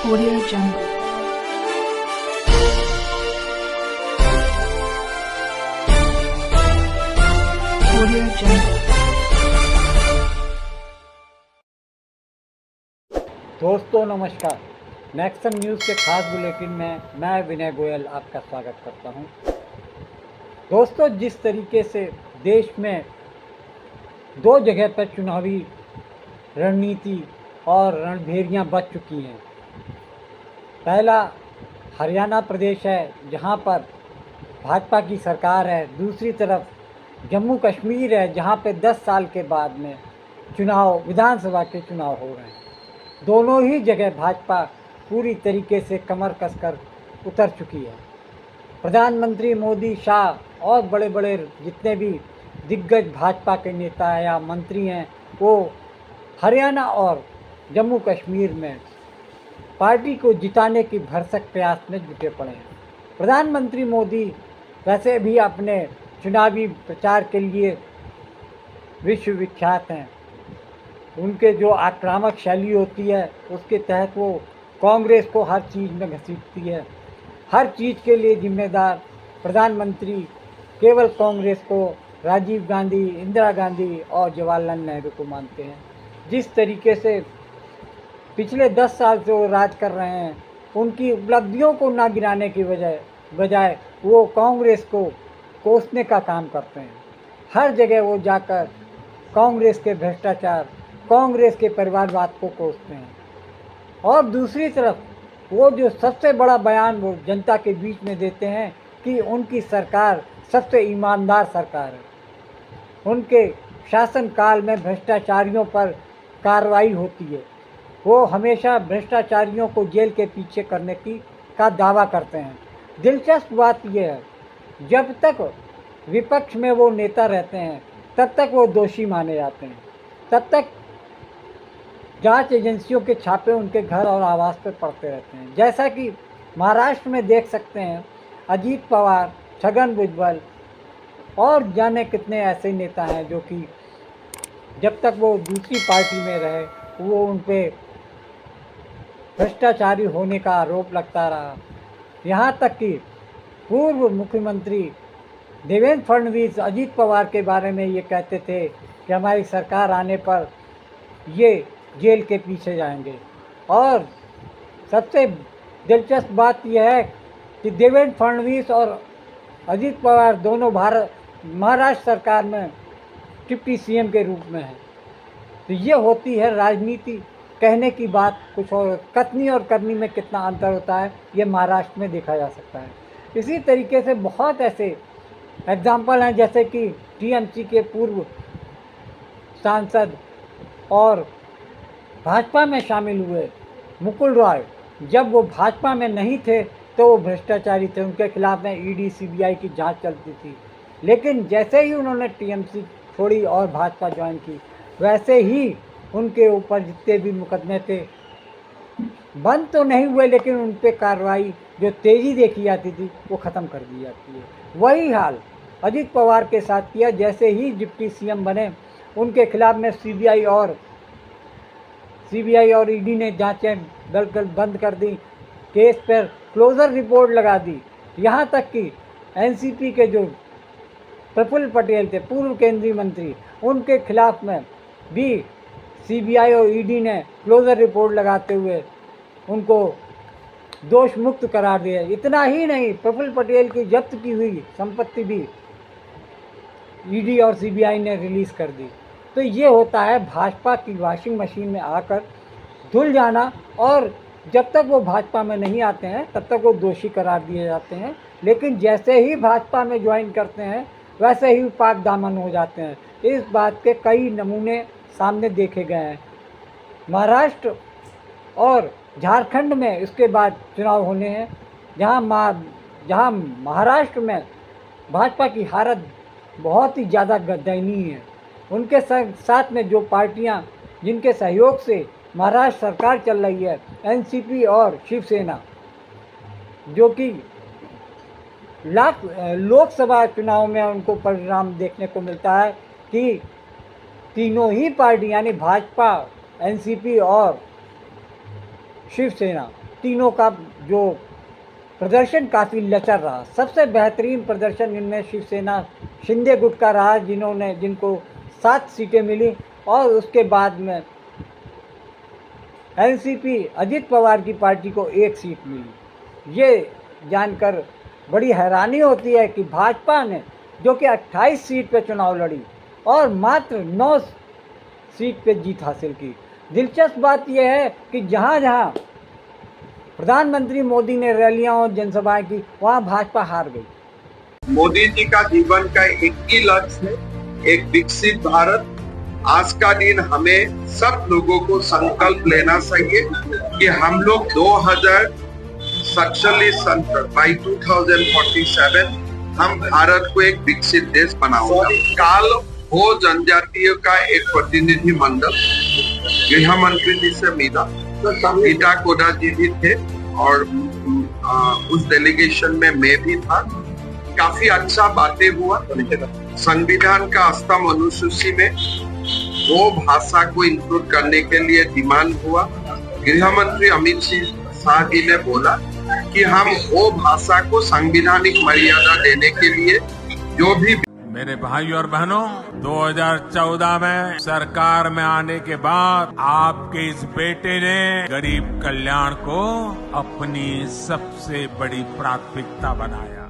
Audio Jungle. Audio Jungle. दोस्तों नमस्कार। Nexon news के खास बुलेटिन में मैं विनय गोयल आपका स्वागत करता हूं। दोस्तों, जिस तरीके से देश में दो जगह पर चुनावी रणनीति और रणभेरियां बच चुकी हैं। पहला हरियाणा प्रदेश है जहां पर भाजपा की सरकार है, दूसरी तरफ जम्मू कश्मीर है जहां पे 10 साल के बाद में चुनाव, विधानसभा के चुनाव हो रहे हैं। दोनों ही जगह भाजपा पूरी तरीके से कमर कसकर उतर चुकी है। प्रधानमंत्री मोदी, शाह और बड़े बड़े जितने भी दिग्गज भाजपा के नेता या मंत्री हैं वो हरियाणा और जम्मू कश्मीर में पार्टी को जिताने की भरसक प्रयास में जुटे पड़े हैं। प्रधानमंत्री मोदी वैसे भी अपने चुनावी प्रचार के लिए विश्वविख्यात हैं। उनके जो आक्रामक शैली होती है उसके तहत वो कांग्रेस को हर चीज़ में घसीटती है। हर चीज़ के लिए जिम्मेदार प्रधानमंत्री केवल कांग्रेस को, राजीव गांधी, इंदिरा गांधी और जवाहरलाल नेहरू को मानते हैं। जिस तरीके से पिछले 10 साल से वो राज कर रहे हैं, उनकी उपलब्धियों को ना गिनाने की बजाय वो कांग्रेस को कोसने का काम करते हैं। हर जगह वो जाकर कांग्रेस के भ्रष्टाचार, कांग्रेस के परिवारवाद को कोसते हैं। और दूसरी तरफ वो जो सबसे बड़ा बयान वो जनता के बीच में देते हैं कि उनकी सरकार सबसे ईमानदार सरकार है, उनके शासनकाल में भ्रष्टाचारियों पर कार्रवाई होती है। वो हमेशा भ्रष्टाचारियों को जेल के पीछे करने का दावा करते हैं। दिलचस्प बात यह है, जब तक विपक्ष में वो नेता रहते हैं तब तक वो दोषी माने जाते हैं, तब तक जांच एजेंसियों के छापे उनके घर और आवास पर पड़ते रहते हैं। जैसा कि महाराष्ट्र में देख सकते हैं, अजीत पवार, छगन भुजबल और जाने कितने ऐसे नेता हैं जो कि जब तक वो दूसरी पार्टी में रहे वो उन पर भ्रष्टाचारी होने का आरोप लगता रहा। यहाँ तक कि पूर्व मुख्यमंत्री देवेंद्र फडणवीस अजीत पवार के बारे में ये कहते थे कि हमारी सरकार आने पर ये जेल के पीछे जाएंगे। और सबसे दिलचस्प बात यह है कि देवेंद्र फडणवीस और अजीत पवार दोनों महाराष्ट्र सरकार में डिप्टी सीएम के रूप में हैं। तो ये होती है राजनीति। कहने की बात कुछ और, कथनी और करनी में कितना अंतर होता है ये महाराष्ट्र में देखा जा सकता है। इसी तरीके से बहुत ऐसे एग्जाम्पल हैं, जैसे कि टीएमसी के पूर्व सांसद और भाजपा में शामिल हुए मुकुल रॉय, जब वो भाजपा में नहीं थे तो वो भ्रष्टाचारी थे, उनके खिलाफ में ईडी सीबीआई की जांच चलती थी। लेकिन जैसे ही उन्होंने टीएमसी छोड़ी और भाजपा ज्वाइन की, वैसे ही उनके ऊपर जितने भी मुकदमे थे बंद तो नहीं हुए, लेकिन उन पर कार्रवाई जो तेज़ी देखी जाती थी वो ख़त्म कर दी जाती है। वही हाल अजीत पवार के साथ किया। जैसे ही डिप्टी सीएम बने उनके खिलाफ में सीबीआई और ईडी ने जांचें बिल्कुल बंद कर दी, केस पर क्लोजर रिपोर्ट लगा दी। यहाँ तक कि एनसीपी के जो प्रफुल्ल पटेल थे, पूर्व केंद्रीय मंत्री, उनके खिलाफ में भी सीबीआई और ईडी ने क्लोजर रिपोर्ट लगाते हुए उनको दोष मुक्त करार दिया। इतना ही नहीं, प्रफुल्ल पटेल की जब्त की हुई संपत्ति भी ईडी और सीबीआई ने रिलीज़ कर दी। तो ये होता है भाजपा की वॉशिंग मशीन में आकर धुल जाना, और जब तक वो भाजपा में नहीं आते हैं तब तक वो दोषी करार दिए जाते हैं। लेकिन जैसे ही भाजपा में ज्वाइन करते हैं वैसे ही पाक दामन हो जाते हैं। इस बात के कई नमूने सामने देखे गए हैं। महाराष्ट्र और झारखंड में इसके बाद चुनाव होने हैं, जहां महाराष्ट्र में भाजपा की हालत बहुत ही ज़्यादा दयनीय है। उनके साथ में जो पार्टियां जिनके सहयोग से महाराष्ट्र सरकार चल रही है, एनसीपी और शिवसेना, जो कि लोकसभा चुनाव में उनको परिणाम देखने को मिलता है कि तीनों ही पार्टी यानी भाजपा, एनसीपी और शिवसेना तीनों का जो प्रदर्शन काफ़ी लचर रहा। सबसे बेहतरीन प्रदर्शन इनमें शिवसेना शिंदे गुट का रहा, जिनको 7 सीटें मिली, और उसके बाद में एनसीपी अजित पवार की पार्टी को 1 सीट मिली। ये जानकर बड़ी हैरानी होती है कि भाजपा ने, जो कि 28 सीट पे चुनाव लड़ी और मात्र 9 सीट पे जीत हासिल की। दिलचस्प बात यह है कि जहाँ जहाँ प्रधानमंत्री मोदी ने रैलियां और जनसभाएं की, वहाँ भाजपा हार गई। मोदी जी का जीवन का एक ही लक्ष्य है, एक विकसित भारत। आज का दिन हमें सब लोगों को संकल्प लेना चाहिए कि हम लोग 2047 बाई 2047 हम भारत को एक विकसित देश बनाएंगे। काल हो जनजातियों का एक प्रतिनिधि मंडल गृह मंत्री जी से मिला, गीता कोडा जी भी थे और उस डेलीगेशन में मैं भी था। काफी अच्छा बातें हुआ। संविधान का अष्टम अनुसूची में वो भाषा को इंक्लूड करने के लिए डिमांड हुआ। गृह मंत्री अमित शाह जी ने बोला कि हम वो भाषा को संवैधानिक मर्यादा देने के लिए जो भी। मेरे भाइयों और बहनों, 2014 में सरकार में आने के बाद आपके इस बेटे ने गरीब कल्याण को अपनी सबसे बड़ी प्राथमिकता बनाया।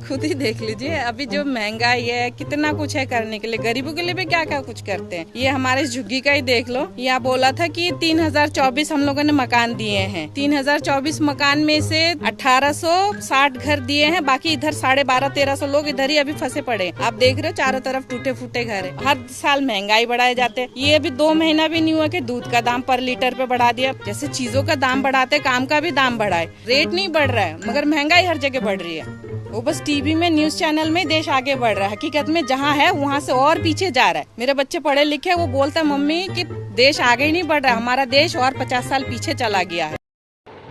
खुद ही देख लीजिए, अभी जो महंगाई है, कितना कुछ है करने के लिए, गरीबों के लिए भी क्या क्या कुछ करते हैं। ये हमारे झुग्गी का ही देख लो। यहाँ बोला था कि 3024 हम लोगों ने मकान दिए हैं। 3024 मकान में से 1860 घर दिए हैं, बाकी इधर 1250-1300 लोग इधर ही अभी फंसे पड़े। आप देख रहे हो चारों तरफ टूटे फूटे घर है। हर साल महंगाई बढ़ाए जाते हैं। ये अभी 2 महीना भी नहीं हुआ कि दूध का दाम पर लीटर पे बढ़ा दिया। जैसे चीजों का दाम बढ़ाते, काम का भी दाम बढ़ाए। रेट नहीं बढ़ रहा है, मगर महंगाई हर जगह बढ़ रही है। वो बस टीवी में, न्यूज चैनल में देश आगे बढ़ रहा है। हकीकत में जहाँ है वहाँ से और पीछे जा रहा है। मेरे बच्चे पढ़े लिखे हैं, वो बोलता है मम्मी कि देश आगे ही नहीं बढ़ रहा, हमारा देश और 50 साल पीछे चला गया है।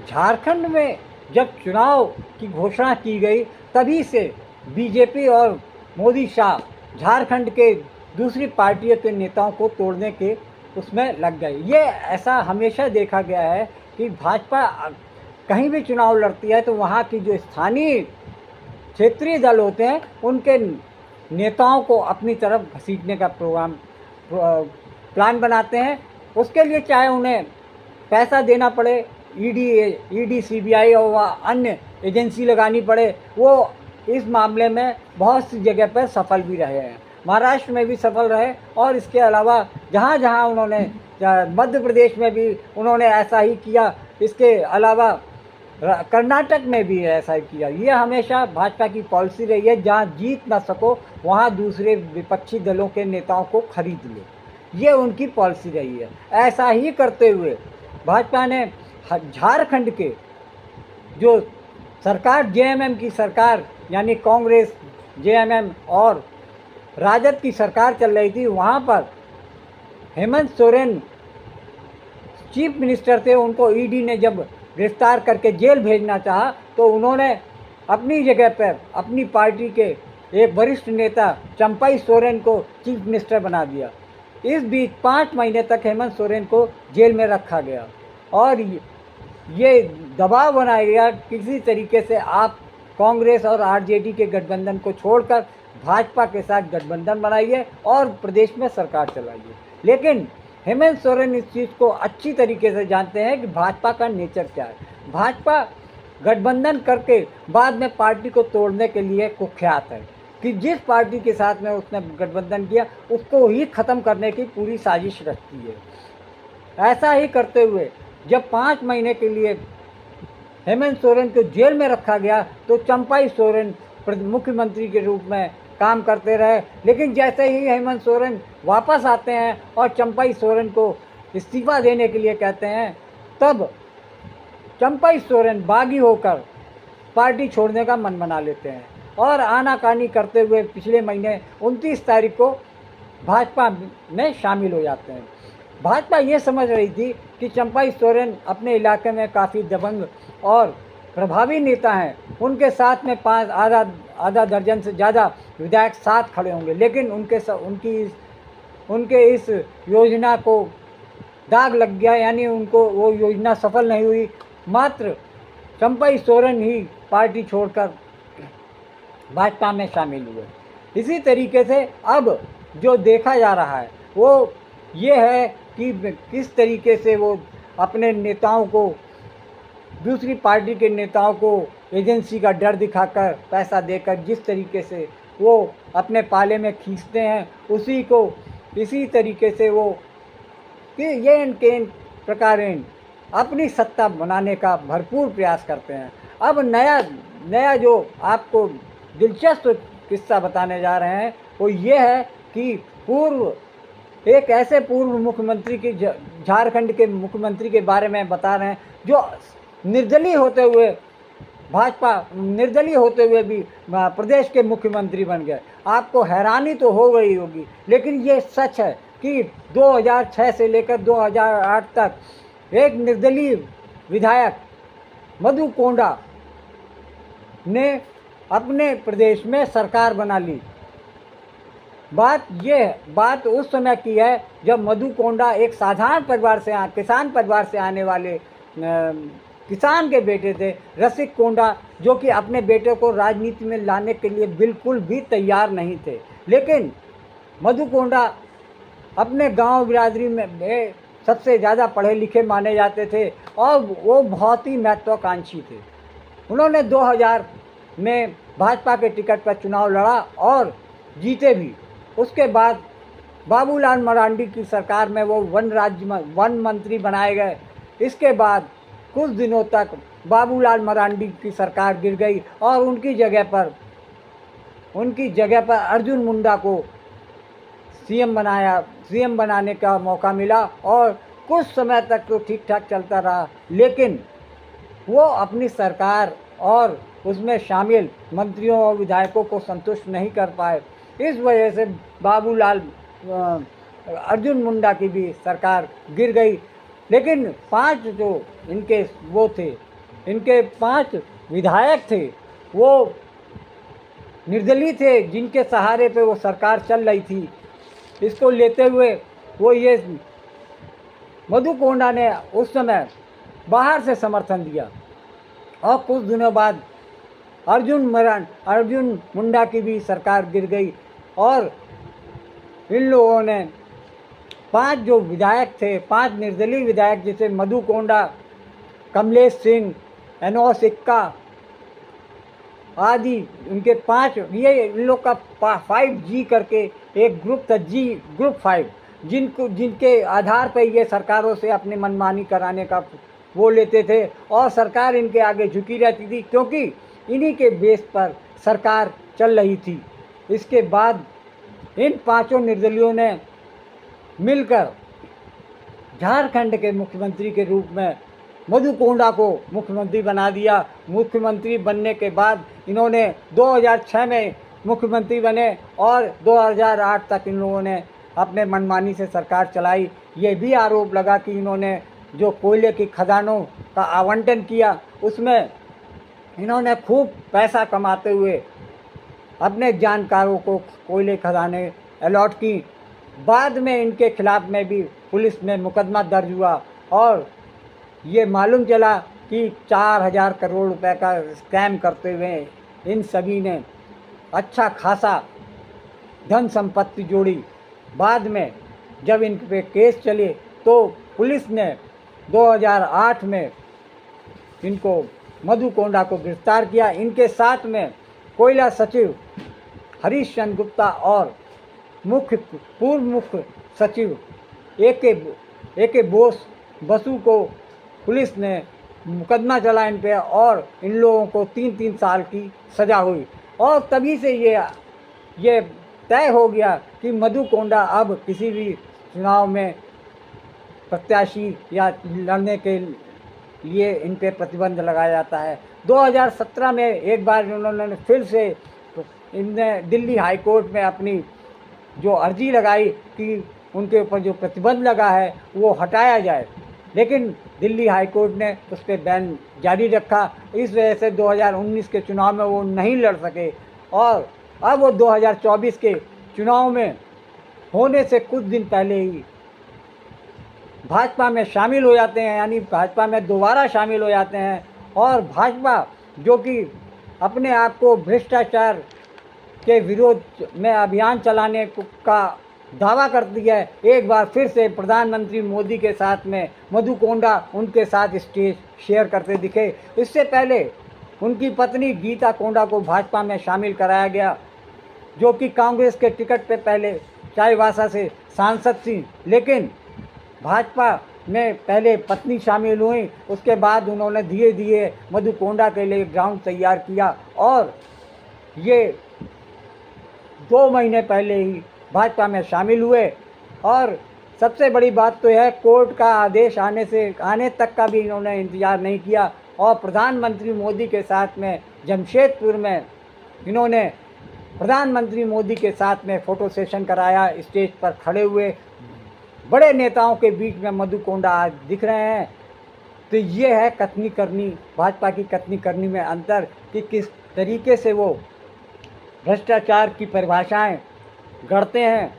झारखंड में जब चुनाव की घोषणा की गई, तभी से बीजेपी और मोदी शाह झारखंड के दूसरी पार्टियों के नेताओं को तोड़ने के उसमें लग गए। ये ऐसा हमेशा देखा गया है कि भाजपा कहीं भी चुनाव लड़ती है तो वहाँ की जो स्थानीय क्षेत्रीय दल होते हैं, उनके नेताओं को अपनी तरफ घसीटने का प्लान बनाते हैं। उसके लिए चाहे उन्हें पैसा देना पड़े, ईडी सीबीआई और अन्य एजेंसी लगानी पड़े, वो इस मामले में बहुत सी जगह पर सफल भी रहे हैं। महाराष्ट्र में भी सफल रहे, और इसके अलावा जहाँ जहाँ उन्होंने, मध्य प्रदेश में भी उन्होंने ऐसा ही किया। इसके अलावा कर्नाटक में भी ऐसा ही किया। ये हमेशा भाजपा की पॉलिसी रही है, जहाँ जीत ना सको वहाँ दूसरे विपक्षी दलों के नेताओं को खरीद लो। ये उनकी पॉलिसी रही है। ऐसा ही करते हुए भाजपा ने झारखंड के जो सरकार, जेएमएम की सरकार, यानी कांग्रेस, जेएमएम और राजद की सरकार चल रही थी, वहाँ पर हेमंत सोरेन चीफ मिनिस्टर थे। उनको ईडी ने जब गिरफ्तार करके जेल भेजना चाहा, तो उन्होंने अपनी जगह पर अपनी पार्टी के एक वरिष्ठ नेता चंपाई सोरेन को चीफ मिनिस्टर बना दिया। इस बीच 5 महीने तक हेमंत सोरेन को जेल में रखा गया, और ये दबाव बनाया गया किसी तरीके से आप कांग्रेस और आरजेडी के गठबंधन को छोड़कर भाजपा के साथ गठबंधन बनाइए और प्रदेश में सरकार चलाइए। लेकिन हेमंत सोरेन इस चीज़ को अच्छी तरीके से जानते हैं कि भाजपा का नेचर क्या है। भाजपा गठबंधन करके बाद में पार्टी को तोड़ने के लिए कुख्यात है कि जिस पार्टी के साथ में उसने गठबंधन किया, उसको ही ख़त्म करने की पूरी साजिश रचती है। ऐसा ही करते हुए जब 5 महीने के लिए हेमंत सोरेन को जेल में रखा गया, तो चंपाई सोरेन मुख्यमंत्री के रूप में काम करते रहे। लेकिन जैसे ही हेमंत सोरेन वापस आते हैं और चंपाई सोरेन को इस्तीफा देने के लिए कहते हैं, तब चंपाई सोरेन बागी होकर पार्टी छोड़ने का मन बना लेते हैं और आनाकानी करते हुए पिछले महीने 29 तारीख को भाजपा में शामिल हो जाते हैं। भाजपा ये समझ रही थी कि चंपाई सोरेन अपने इलाके में काफ़ी दबंग और प्रभावी नेता हैं, उनके साथ में आधा दर्जन से ज़्यादा विधायक साथ खड़े होंगे। लेकिन उनके इस योजना को दाग लग गया, यानी उनको वो योजना सफल नहीं हुई। मात्र चंपई सोरेन ही पार्टी छोड़कर भाजपा में शामिल हुए। इसी तरीके से अब जो देखा जा रहा है वो ये है कि किस तरीके से वो अपने नेताओं को, दूसरी पार्टी के नेताओं को एजेंसी का डर दिखाकर, पैसा देकर जिस तरीके से वो अपने पाले में खींचते हैं, इसी तरीके से वो कि ये इनके प्रकार अपनी सत्ता बनाने का भरपूर प्रयास करते हैं। अब नया जो आपको दिलचस्प किस्सा बताने जा रहे हैं वो ये है कि एक ऐसे पूर्व मुख्यमंत्री की, झारखंड के मुख्यमंत्री के बारे में बता रहे हैं जो निर्दलीय होते हुए भी प्रदेश के मुख्यमंत्री बन गए। आपको हैरानी तो हो गई होगी, लेकिन ये सच है कि 2006 से लेकर 2008 तक एक निर्दलीय विधायक मधु कोंडा ने अपने प्रदेश में सरकार बना ली। बात उस समय की है जब मधु कोंडा एक साधारण परिवार से, किसान परिवार से आने वाले किसान के बेटे थे, रसिक कोंडा, जो कि अपने बेटे को राजनीति में लाने के लिए बिल्कुल भी तैयार नहीं थे। लेकिन मधु कोंडा अपने गांव बिरादरी में सबसे ज़्यादा पढ़े लिखे माने जाते थे और वो बहुत ही महत्वाकांक्षी थे। उन्होंने 2000 में भाजपा के टिकट पर चुनाव लड़ा और जीते भी। उसके बाद बाबूलाल मरांडी की सरकार में वो वन मंत्री बनाए गए। इसके बाद कुछ दिनों तक बाबूलाल मरांडी की सरकार गिर गई और उनकी जगह पर अर्जुन मुंडा को सीएम बनाने का मौका मिला और कुछ समय तक तो ठीक ठाक चलता रहा, लेकिन वो अपनी सरकार और उसमें शामिल मंत्रियों और विधायकों को संतुष्ट नहीं कर पाए। इस वजह से अर्जुन मुंडा की भी सरकार गिर गई। लेकिन 5 जो इनके 5 विधायक थे वो निर्दलीय थे, जिनके सहारे पे वो सरकार चल रही थी। इसको लेते हुए मधु कोंडा ने उस समय बाहर से समर्थन दिया और कुछ दिनों बाद अर्जुन मुंडा की भी सरकार गिर गई और इन लोगों ने 5 जो विधायक थे, 5 निर्दलीय विधायक, जैसे मधु कोंडा, कमलेश सिंह, एनोस सिक्का आदि, उनके 5 ये इन लोग का 5G करके एक ग्रुप था, ग्रुप 5, जिनके आधार पर ये सरकारों से अपनी मनमानी कराने का वो लेते थे और सरकार इनके आगे झुकी रहती थी, क्योंकि इन्हीं के बेस पर सरकार चल रही थी। इसके बाद इन 5 निर्दलियों ने मिलकर झारखंड के मुख्यमंत्री के रूप में मधु कोंडा को मुख्यमंत्री बना दिया। मुख्यमंत्री बनने के बाद इन्होंने 2006 में मुख्यमंत्री बने और 2008 तक इन लोगों ने अपने मनमानी से सरकार चलाई। ये भी आरोप लगा कि इन्होंने जो कोयले की खदानों का आवंटन किया, उसमें इन्होंने खूब पैसा कमाते हुए अपने जानकारों को कोयले खदानें अलॉट की। बाद में इनके खिलाफ में भी पुलिस में मुकदमा दर्ज हुआ और ये मालूम चला कि 4000 करोड़ रुपए का स्कैम करते हुए इन सभी ने अच्छा खासा धन संपत्ति जोड़ी। बाद में जब इन पे केस चले तो पुलिस ने 2008 में इनको मधु कोंडा को गिरफ्तार किया। इनके साथ में कोयला सचिव हरीश चंद्र गुप्ता और पूर्व मुख्य सचिव ए.के. बसु को पुलिस ने मुकदमा चला इन पे और इन लोगों को 3-3 साल की सज़ा हुई। और तभी से ये तय हो गया कि मधु कोंडा अब किसी भी चुनाव में प्रत्याशी या लड़ने के लिए इन पे प्रतिबंध लगाया जाता है। 2017 में एक बार उन्होंने फिर से दिल्ली हाई कोर्ट में अपनी जो अर्जी लगाई कि उनके ऊपर जो प्रतिबंध लगा है वो हटाया जाए, लेकिन दिल्ली हाई कोर्ट ने उस पर बैन जारी रखा। इस वजह से 2019 के चुनाव में वो नहीं लड़ सके और अब वो 2024 के चुनाव में होने से कुछ दिन पहले ही भाजपा में शामिल हो जाते हैं, यानी भाजपा में दोबारा शामिल हो जाते हैं। और भाजपा जो कि अपने आप को भ्रष्टाचार के विरोध में अभियान चलाने का दावा करती है, एक बार फिर से प्रधानमंत्री मोदी के साथ में मधु कोंडा उनके साथ स्टेज शेयर करते दिखे। इससे पहले उनकी पत्नी गीता कोंडा को भाजपा में शामिल कराया गया, जो कि कांग्रेस के टिकट पे पहले चाईबासा से सांसद थी, लेकिन भाजपा में पहले पत्नी शामिल हुई, उसके बाद उन्होंने धीरे धीरे मधु कोंडा के लिए ग्राउंड तैयार किया और ये 2 महीने पहले ही भाजपा में शामिल हुए। और सबसे बड़ी बात तो है, कोर्ट का आदेश आने तक का भी इन्होंने इंतज़ार नहीं किया और प्रधानमंत्री मोदी के साथ में जमशेदपुर में इन्होंने प्रधानमंत्री मोदी के साथ में फ़ोटो सेशन कराया। स्टेज पर खड़े हुए बड़े नेताओं के बीच में मधु कोंडा आज दिख रहे हैं। तो ये है कथनी करनी, भाजपा की कथनी करनी में अंतर कि किस तरीके से वो भ्रष्टाचार की परिभाषाएं गढ़ते हैं।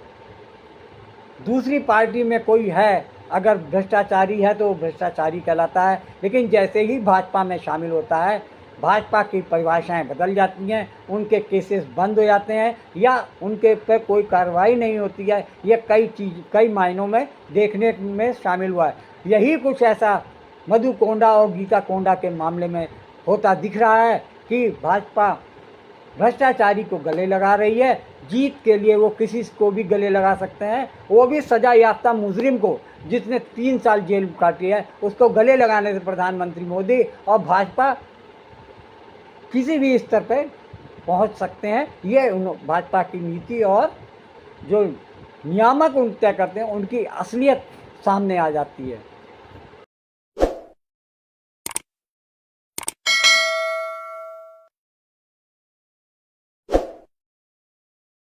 दूसरी पार्टी में कोई है, अगर भ्रष्टाचारी है तो भ्रष्टाचारी कहलाता है, लेकिन जैसे ही भाजपा में शामिल होता है भाजपा की परिभाषाएं बदल जाती हैं, उनके केसेस बंद हो जाते हैं या उनके पर कोई कार्रवाई नहीं होती है। ये कई मायनों में देखने में शामिल हुआ है। यही कुछ ऐसा मधु कोंडा और गीता कोंडा के मामले में होता दिख रहा है कि भाजपा भ्रष्टाचारी को गले लगा रही है। जीत के लिए वो किसी को भी गले लगा सकते हैं, वो भी सजा याफ्ता मुजरिम को जिसने 3 साल जेल काटी है उसको गले लगाने से प्रधानमंत्री मोदी और भाजपा किसी भी स्तर पे पहुंच सकते हैं। ये भाजपा की नीति और जो नियामक उन तय करते हैं उनकी असलियत सामने आ जाती है।